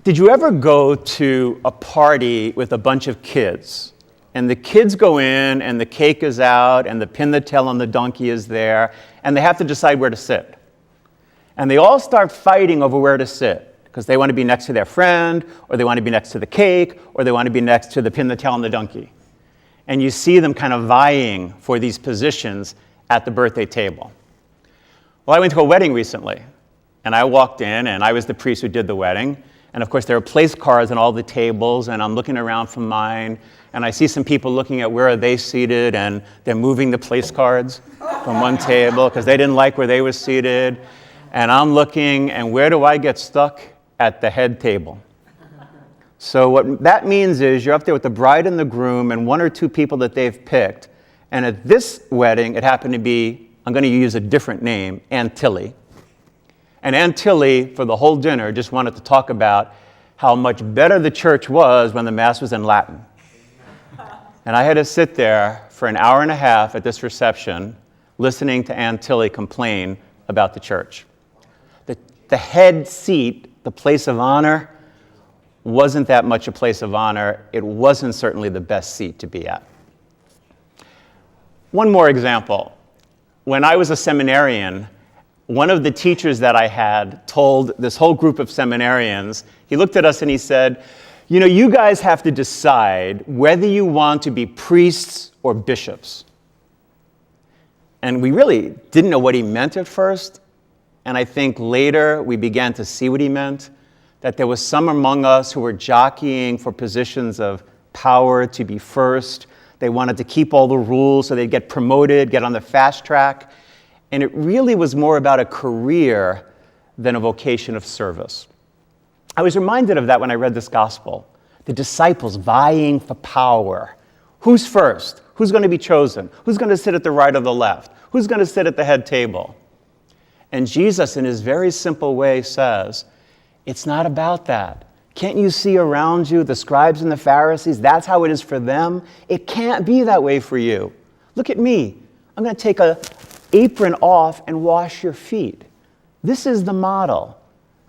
Did you ever go to a party with a bunch of kids, and the kids go in, and the cake is out, and the pin the tail on the donkey is there, and they have to decide where to sit? And they all start fighting over where to sit, because they want to be next to their friend, or they want to be next to the cake, or they want to be next to the pin the tail on the donkey. And you see them kind of vying for these positions at the birthday table. Well, I went to a wedding recently, and I walked in, and I was the priest who did the wedding. And of course, there are place cards on all the tables, and I'm looking around from mine, and I see some people looking at where are they seated, and they're moving the place cards from one table because they didn't like where they were seated. And I'm looking, and where do I get stuck? At the head table. So what that means is you're up there with the bride and the groom and one or two people that they've picked. And at this wedding, it happened to be, I'm going to use a different name, Aunt Tilly. And Aunt Tilly, for the whole dinner, just wanted to talk about how much better the church was when the Mass was in Latin. And I had to sit there for an hour and a half at this reception, listening to Aunt Tilly complain about the church. The head seat, the place of honor, wasn't that much a place of honor. It wasn't certainly the best seat to be at. One more example. When I was a seminarian, one of the teachers that I had told this whole group of seminarians, he looked at us and he said, you know, you guys have to decide whether you want to be priests or bishops. And we really didn't know what he meant at first. And I think later we began to see what he meant, that there was some among us who were jockeying for positions of power to be first. They wanted to keep all the rules so they'd get promoted, get on the fast track. And it really was more about a career than a vocation of service. I was reminded of that when I read this gospel. The disciples vying for power. Who's first? Who's going to be chosen? Who's going to sit at the right or the left? Who's going to sit at the head table? And Jesus, in his very simple way, says, it's not about that. Can't you see around you the scribes and the Pharisees? That's how it is for them. It can't be that way for you. Look at me. I'm going to take an apron off and wash your feet. This is the model.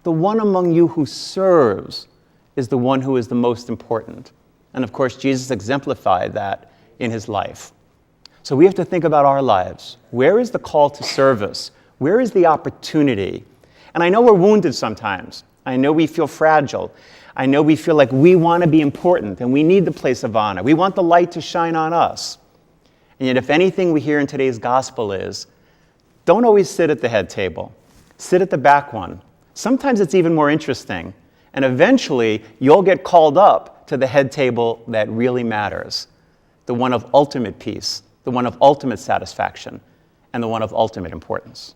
The one among you who serves is the one who is the most important. And of course, Jesus exemplified that in his life. So we have to think about our lives. Where is the call to service? Where is the opportunity? And I know we're wounded sometimes. I know we feel fragile. I know we feel like we want to be important and we need the place of honor. We want the light to shine on us. And yet, if anything we hear in today's gospel is, don't always sit at the head table. Sit at the back one. Sometimes it's even more interesting. And eventually, you'll get called up to the head table that really matters. The one of ultimate peace, the one of ultimate satisfaction, and the one of ultimate importance.